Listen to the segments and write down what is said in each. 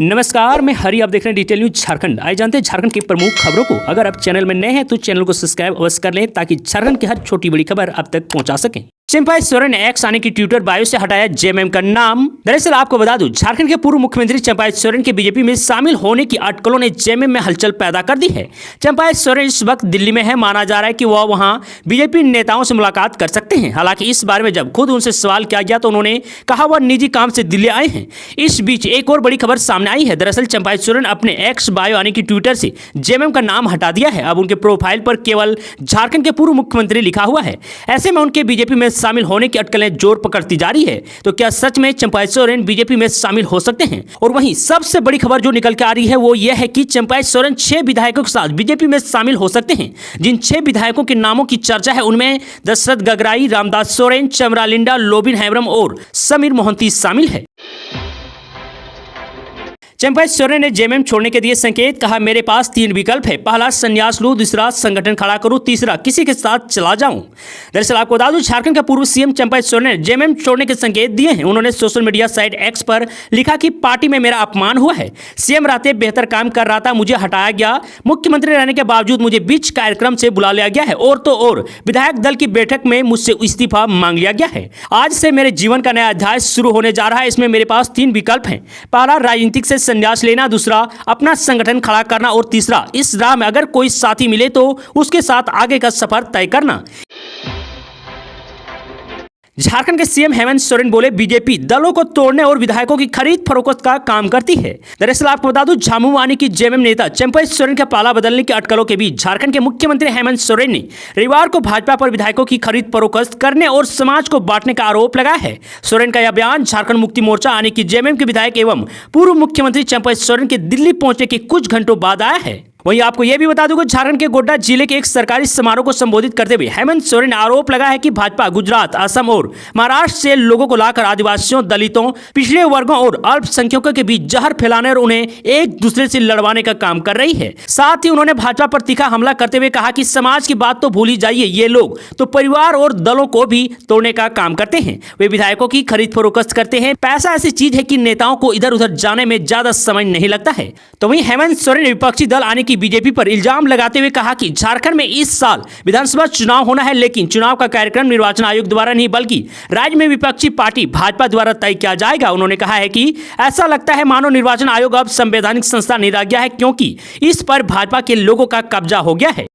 नमस्कार, मैं हरी। आप देख रहे हैं डिटेल न्यूज झारखंड। आइए जानते हैं झारखंड की प्रमुख खबरों को। अगर आप चैनल में नए हैं तो चैनल को सब्सक्राइब अवश्य कर लें ताकि झारखंड की हर छोटी बड़ी खबर आप तक पहुंचा सकें। चंपाई सोरेन ने एक्स आने की ट्विटर बायो से हटाया जेएमएम का नाम। दरअसल आपको बता दूं, झारखंड के पूर्व मुख्यमंत्री चंपाई सोरेन के बीजेपी में शामिल होने की अटकलों ने जेएमएम में हलचल पैदा कर दी है। चंपाई सोरेन इस वक्त दिल्ली में है। माना जा रहा है कि वह वहां बीजेपी नेताओं से मुलाकात कर सकते हैं। हालांकि इस बारे में जब खुद उनसे सवाल किया गया तो उन्होंने कहा वह निजी काम से दिल्ली आए हैं। इस बीच एक और बड़ी खबर सामने आई है। दरअसल चंपाई सोरेन अपने एक्स बायो आने की ट्विटर से जेएमएम का नाम हटा दिया है। अब उनके प्रोफाइल पर केवल झारखंड के पूर्व मुख्यमंत्री लिखा हुआ है। ऐसे में उनके बीजेपी में शामिल होने की अटकलें जोर पकड़ती जा रही है। तो क्या सच में चंपाई सोरेन बीजेपी में शामिल हो सकते हैं? और वहीं सबसे बड़ी खबर जो निकल के आ रही है वो यह है कि चंपाई सोरेन 6 विधायकों के साथ बीजेपी में शामिल हो सकते हैं। जिन 6 विधायकों के नामों की चर्चा है उनमें दशरथ गगराई, रामदास सोरेन, चमरा लिंडा, लोबिन हेम्ब्रम और समीर मोहंती शामिल है। चंपाई सोरेन ने जेएमएम छोड़ने के दिए संकेत। कहा, मेरे पास 3 विकल्प है। पहला संन्यास लूं, दूसरा संगठन खड़ा करूं, तीसरा किसी के साथ चला जाऊं। दरअसल आपको बता दूं, झारखंड का पूर्व सीएम चंपाई सोरेन ने जेएमएम छोड़ने के संकेत दिए हैं। उन्होंने सोशल मीडिया साइट एक्स पर लिखा कि पार्टी में मेरा अपमान हुआ है। सीएम रहते बेहतर काम कर रहा था, मुझे हटाया गया। मुख्यमंत्री रहने के बावजूद मुझे बीच कार्यक्रम से बुला लिया गया है। और तो और विधायक दल की बैठक में मुझसे इस्तीफा मांग लिया गया है। आज से मेरे जीवन का नया अध्याय शुरू होने जा रहा है। इसमें मेरे पास 3 विकल्प हैं। पहला राजनीतिक से संन्यास लेना, दूसरा अपना संगठन खड़ा करना और तीसरा इस राह में अगर कोई साथी मिले तो उसके साथ आगे का सफर तय करना। झारखंड के सीएम हेमंत सोरेन बोले, बीजेपी दलों को तोड़ने और विधायकों की खरीद फरोख्त का काम करती है। दरअसल आपको बता दूं, झामुमो की जेएमएम नेता चंपाई सोरेन का पाला बदलने की अटकलों के बीच झारखंड के मुख्यमंत्री हेमंत सोरेन ने रविवार को भाजपा पर विधायकों की खरीद फरोख्त करने और समाज को बांटने का आरोप लगाया है। सोरेन का यह बयान झारखंड मुक्ति मोर्चा आने की जेएमएम के विधायक एवं पूर्व मुख्यमंत्री चंपाई सोरेन के दिल्ली पहुंचने के कुछ घंटों बाद आया है। वहीं आपको यह भी बता दूं कि झारखंड के गोड्डा जिले के एक सरकारी समारोह को संबोधित करते हुए हेमंत सोरेन ने आरोप लगाया है कि भाजपा गुजरात, असम और महाराष्ट्र से लोगों को लाकर आदिवासियों, दलितों, पिछड़े वर्गों और अल्पसंख्यकों के बीच जहर फैलाने और उन्हें एक दूसरे से लड़वाने का काम कर रही है। साथ ही उन्होंने भाजपा पर तीखा हमला करते हुए कहा कि समाज की बात तो भूल ही जाइए, ये लोग तो परिवार और दलों को भी तोड़ने का काम करते हैं। वे विधायकों की खरीद फरोख्त करते हैं। पैसा ऐसी चीज है कि नेताओं को इधर उधर जाने में ज्यादा समय नहीं लगता है। तो वहीं हेमंत सोरेन ने विपक्षी दल आने की बीजेपी पर इल्जाम लगाते हुए कहा कि झारखंड में इस साल विधानसभा चुनाव होना है, लेकिन चुनाव का कार्यक्रम निर्वाचन आयोग द्वारा नहीं बल्कि राज्य में विपक्षी पार्टी भाजपा द्वारा तय किया जाएगा। उन्होंने कहा है कि ऐसा लगता है मानो निर्वाचन आयोग अब संवैधानिक संस्था नहीं रह गया है, क्योंकि इस पर भाजपा के लोगों का कब्जा हो गया है।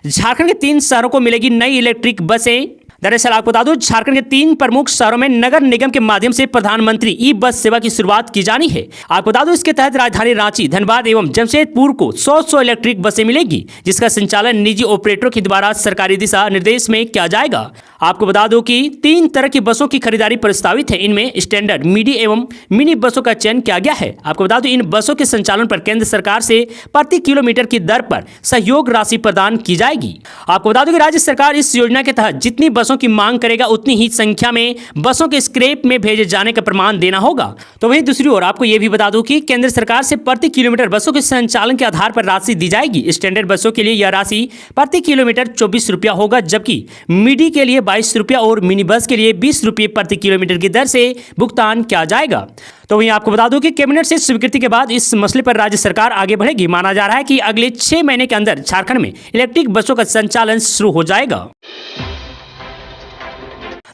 झारखंड के 3 शहरों को मिलेगी नई इलेक्ट्रिक बसें। दरअसल आपको बता दूं, झारखंड के 3 प्रमुख शहरों में नगर निगम के माध्यम से प्रधानमंत्री ई बस सेवा की शुरुआत की जानी है। आपको बता दूं, इसके तहत राजधानी रांची, धनबाद एवं जमशेदपुर को 100 इलेक्ट्रिक बसें मिलेगी, जिसका संचालन निजी ऑपरेटरों के द्वारा सरकारी दिशा निर्देश में किया जाएगा। आपको बता दूं कि 3 तरह की बसों की खरीदारी प्रस्तावित है। इनमें स्टैंडर्ड, मीडी एवं मिनी बसों का चयन किया गया है। आपको बता दूं, इन बसों के संचालन पर केंद्र सरकार से प्रति किलोमीटर की दर पर सहयोग राशि प्रदान की जाएगी। आपको बता दूं कि राज्य सरकार इस योजना के तहत जितनी बसों की मांग करेगा उतनी ही संख्या में बसों के स्क्रैप में भेजे जाने का प्रमाण देना होगा। तो वहीं दूसरी ओर आपको यह भी बता दूं कि केंद्र सरकार से प्रति किलोमीटर बसों के संचालन के आधार पर राशि दी जाएगी। स्टैंडर्ड बसों के लिए यह राशि प्रति किलोमीटर 24 रुपया होगा, जबकि मीडी के लिए 22 रुपया और मिनी बस के लिए 20 रुपये प्रति किलोमीटर की दर से भुगतान किया जाएगा। तो वहीं आपको बता दूं कि कैबिनेट से स्वीकृति के बाद इस मसले पर राज्य सरकार आगे बढ़ेगी। माना जा रहा है कि अगले 6 महीने के अंदर झारखंड में इलेक्ट्रिक बसों का संचालन शुरू हो जाएगा।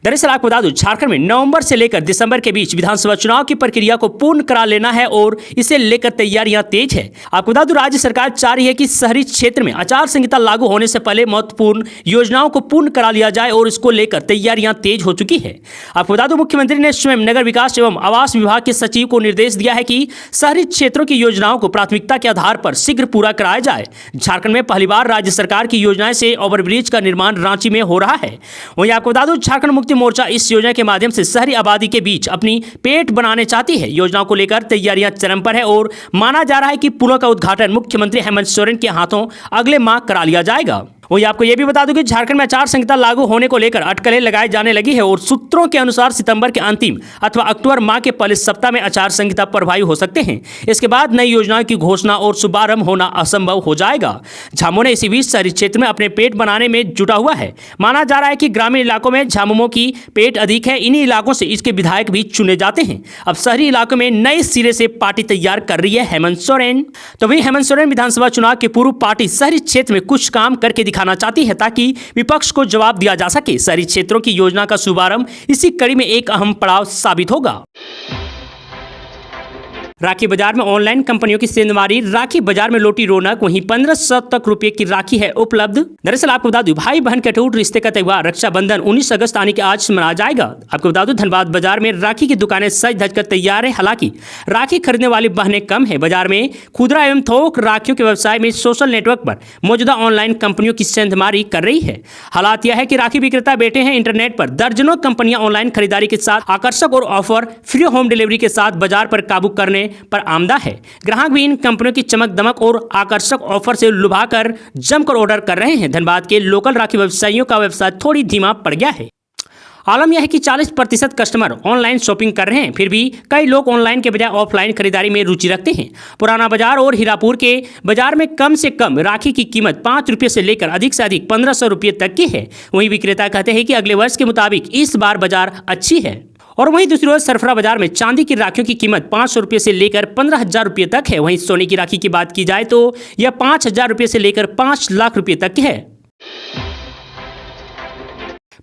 दरअसल आपको बता दूं, झारखंड में नवंबर से लेकर दिसंबर के बीच विधानसभा चुनाव की प्रक्रिया को पूर्ण करा लेना है और इसे लेकर तैयारियां तेज है। आपको बता दूं, राज्य सरकार चाह रही है कि शहरी क्षेत्र में आचार संहिता लागू होने से पहले महत्वपूर्ण योजनाओं को पूर्ण करा लिया जाए और इसको लेकर तैयारियां तेज हो चुकी है। आपको बता दूं, मुख्यमंत्री ने स्वयं नगर विकास एवं आवास विभाग के सचिव को निर्देश दिया है कि शहरी क्षेत्रों की योजनाओं को प्राथमिकता के आधार पर शीघ्र पूरा कराया जाए। झारखंड में पहली बार राज्य सरकार की योजनाएं से ओवरब्रिज का निर्माण रांची में हो रहा है। वहीं आपको बता दूं, झारखंड मुक्ति मोर्चा इस योजना के माध्यम से शहरी आबादी के बीच अपनी पेठ बनाने चाहती है। योजनाओं को लेकर तैयारियां चरम पर है और माना जा रहा है कि पुलों का उद्घाटन मुख्यमंत्री हेमंत सोरेन के हाथों अगले माह करा लिया जाएगा। वही आपको ये भी बता दूं कि झारखंड में आचार संहिता लागू होने को लेकर अटकलें लगाई जाने लगी है और सूत्रों के अनुसार सितंबर के अंतिम अथवा अक्टूबर माह के पहले सप्ताह में आचार संहिता प्रभावी हो सकते हैं। इसके बाद नई योजनाओं की घोषणा और शुभारंभ होना असंभव हो जाएगा। झामुमो ने इसी बीच शहरी क्षेत्र में अपने पेट बनाने में जुटा हुआ है। माना जा रहा है कि ग्रामीण इलाकों में झामुमो की पेट अधिक है। इन्हीं इलाकों से इसके विधायक भी चुने जाते हैं। अब शहरी इलाकों में नए सिरे से पार्टी तैयार कर रही है हेमंत सोरेन। तो वही हेमंत सोरेन विधानसभा चुनाव के पूर्व पार्टी शहरी क्षेत्र में कुछ काम करके दिखाना चाहती है ताकि विपक्ष को जवाब दिया जा सके। शहरी क्षेत्रों की योजना का शुभारंभ इसी कड़ी में एक अहम पड़ाव साबित होगा। राखी बाजार में ऑनलाइन कंपनियों की सेंधमारी, राखी बाजार में लौटी रौनक, वहीं 1500 तक रुपए की राखी है उपलब्ध। दरअसल आपको बता दूं, भाई बहन के अटूट रिश्ते का त्योहार रक्षाबंधन 19 अगस्त आने के आज मनाया जाएगा। आपको बता दूं, धनबाद बाजार में राखी की दुकानें सज धज कर तैयार है। हालांकि राखी खरीदने वाली बहनें कम है। बाजार में खुदरा एवं थोक राखियों के व्यवसाय में सोशल नेटवर्क पर मौजूदा ऑनलाइन कंपनियों की सेंधमारी कर रही है। हालात यह है कि राखी विक्रेता बैठे हैं इंटरनेट पर। दर्जनों कंपनियां ऑनलाइन खरीदारी के साथ आकर्षक और ऑफर, फ्री होम डिलीवरी के साथ बाजार पर काबू करने पर आमदा है। ग्राहक भी इन कंपनियों की चमक दमक और आकर्षक ऑफर से लुभाकर जमकर ऑर्डर कर रहे हैं। धनबाद के लोकल राखी व्यवसायियों का व्यवसाय थोड़ी धीमा पड़ गया है। आलम यह है कि 40% कस्टमर ऑनलाइन शॉपिंग कर रहे हैं। फिर भी कई लोग ऑनलाइन के बजाय ऑफलाइन खरीदारी में रुचि रखते हैं। पुराना बाजार और हीरापुर के बाजार में कम से कम राखी की कीमत 5 रुपये से लेकर अधिक से अधिक 1500 रुपये तक की है। वहीं विक्रेता कहते हैं कि अगले वर्ष के मुताबिक इस बार बाजार अच्छी है। और वहीं दूसरी ओर सरफरा बाजार में चांदी की राखियों की कीमत 500 रुपये से लेकर 15,000 रुपये तक है। वहीं सोने की राखी की बात की जाए तो यह 5,000 रुपये से लेकर 5 लाख रुपये तक है।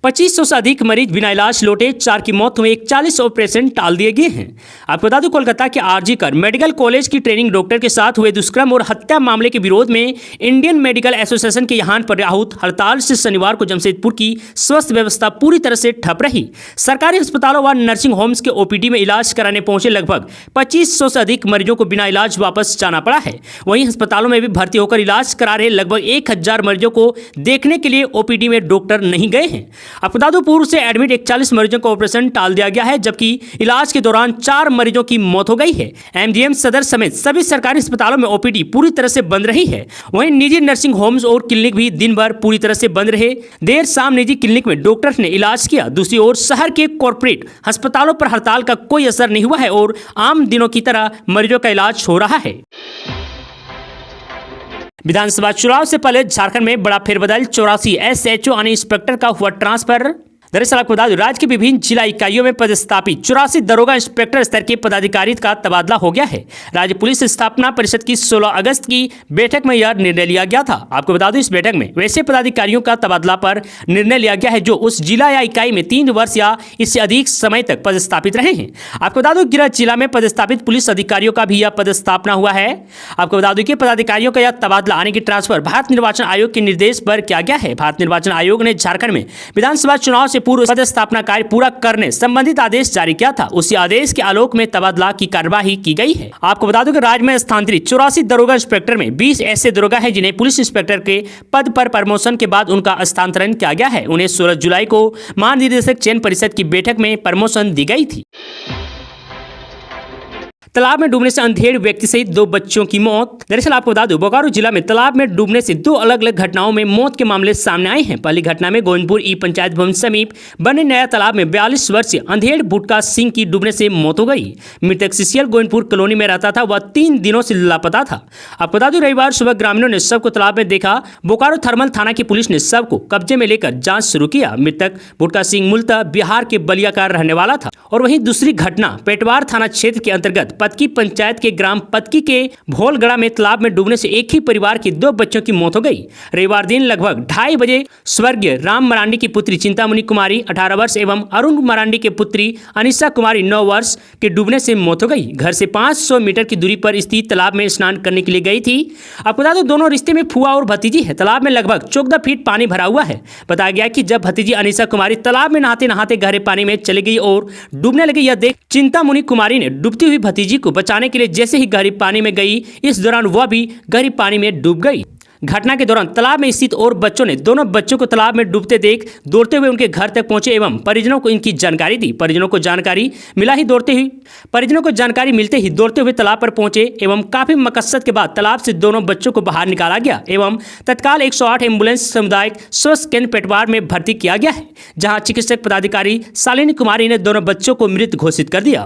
2500 से अधिक मरीज बिना इलाज लौटे, 4 की मौत हुई, 41 ऑपरेशन टाल दिए गए हैं। आपको बता दूं, कोलकाता के आरजी कर मेडिकल कॉलेज की ट्रेनिंग डॉक्टर के साथ हुए दुष्कर्म और हत्या मामले के विरोध में इंडियन मेडिकल एसोसिएशन के यहाँ पर आहूत हड़ताल से शनिवार को जमशेदपुर की स्वास्थ्य व्यवस्था पूरी तरह से ठप रही। सरकारी अस्पतालों व नर्सिंग होम्स के ओपीडी में इलाज कराने पहुंचे लगभग 2500 से अधिक मरीजों को बिना इलाज वापस जाना पड़ा है। वहीं अस्पतालों में भी भर्ती होकर इलाज करा रहे लगभग 1000 मरीजों को देखने के लिए ओपीडी में डॉक्टर नहीं गए हैं। आपको बता दूं, पूर्व से एडमिट 41 मरीजों का ऑपरेशन टाल दिया गया है, जबकि इलाज के दौरान 4 मरीजों की मौत हो गई है। एमजीएम सदर समेत सभी सरकारी अस्पतालों में ओपीडी पूरी तरह से बंद रही है। वहीं निजी नर्सिंग होम्स और क्लिनिक भी दिन भर पूरी तरह से बंद रहे। देर शाम निजी क्लिनिक में डॉक्टर्स ने इलाज किया। दूसरी ओर शहर के कॉर्पोरेट अस्पतालों पर हड़ताल का कोई असर नहीं हुआ है और आम दिनों की तरह मरीजों का इलाज हो रहा है। विधानसभा चुनाव से पहले झारखंड में बड़ा फेरबदल, 84 एसएचओ यानी इंस्पेक्टर का हुआ ट्रांसफर। दरअसल आपको बता दूं, राज्य के विभिन्न जिला इकाइयों में पदस्थापित 84 दरोगा इंस्पेक्टर स्तर के पदाधिकारी का तबादला हो गया है। राज्य पुलिस स्थापना परिषद की 16 अगस्त की बैठक में यह निर्णय लिया गया था। आपको बता दूं, इस बैठक में वैसे पदाधिकारियों का तबादला पर निर्णय लिया गया है जो उस जिला या इकाई में 3 वर्ष या इससे अधिक समय तक पदस्थापित रहे हैं। आपको बता दूं, गृह जिला में पदस्थापित पुलिस अधिकारियों का भी यह पदस्थापना हुआ है। आपको बता दूं कि पदाधिकारियों का यह तबादला आने की ट्रांसफर भारत निर्वाचन आयोग के निर्देश पर किया गया है। भारत निर्वाचन आयोग ने झारखंड में विधानसभा चुनाव से पूर्व पदस्थापना कार्य पूरा करने संबंधित आदेश जारी किया था। उसी आदेश के आलोक में तबादला की कार्यवाही की गई है। आपको बता दूं कि राज्य में स्थानांतरित 84 दरोगा इंस्पेक्टर में 20 ऐसे दरोगा हैं जिन्हें पुलिस इंस्पेक्टर के पद पर प्रमोशन के बाद उनका स्थानांतरण किया गया है। उन्हें 16 जुलाई को महानिदेशक चयन परिषद की बैठक में प्रमोशन दी गई थी। तालाब में डूबने से अंधेड़ व्यक्ति सहित 2 बच्चों की मौत। दरअसल आपको बता दूं, बोकारो जिला में तालाब में डूबने से 2 अलग अलग घटनाओं में मौत के मामले सामने आए हैं। पहली घटना में गोविंदपुर ई पंचायत भवन समीप बने नया तालाब में 42 वर्षीय अंधेड़ भुटका सिंह की डूबने से मौत हो गई। मृतक सीसीएल गोविंदपुर कॉलोनी में रहता था। वह 3 दिनों से लापता था। आपको बता दूं, रविवार सुबह ग्रामीणों ने शव को तालाब में देखा। बोकारो थर्मल थाना की पुलिस ने शव को कब्जे में लेकर जांच शुरू किया। मृतक भुटका सिंह मूलतः बिहार के बलिया का रहने वाला था। और वहीं दूसरी घटना पेटवार थाना क्षेत्र के अंतर्गत पतकी पंचायत के ग्राम पतकी के भोलगड़ा में तालाब में डूबने से एक ही परिवार के 2 बच्चों की मौत हो गई। रविवार दिन लगभग 2:30 बजे स्वर्गीय राम मरांडी की पुत्री चिंतामणि कुमारी 18 वर्ष एवं अरुण मरांडी के पुत्री अनिशा कुमारी 9 वर्ष के डूबने से मौत हो गई। घर से 500 मीटर की दूरी पर स्थित तालाब में स्नान करने के लिए गई थी। आपको बता दो, दोनों रिश्ते में फुआ और भतीजी है। तालाब में लगभग 14 फीट पानी भरा हुआ है। बताया गया कि जब भतीजी अनिशा कुमारी तालाब में नहाते नहाते गहरे पानी में चली गई और डूबने लगी, यह देख चिंतामणि कुमारी ने डूबती हुई भतीजी को बचाने के लिए जैसे ही गहरी पानी में गई, इस दौरान वह भी गहरी पानी में डूब गई। घटना के दौरान तालाब में स्थित और बच्चों ने दोनों बच्चों को तालाब में डूबते देख दौड़ते हुए उनके घर तक पहुंचे एवं परिजनों को इनकी जानकारी दी। परिजनों को जानकारी मिलते ही दौड़ते हुए तालाब पर पहुंचे एवं काफी मकसद के बाद तालाब से दोनों बच्चों को बाहर निकाला गया एवं तत्काल 108 एम्बुलेंस सामुदायिक स्वास्थ्य केंद्र पेटवार में भर्ती किया गया है, जहां चिकित्सक पदाधिकारी शालिनी कुमारी ने दोनों बच्चों को मृत घोषित कर दिया।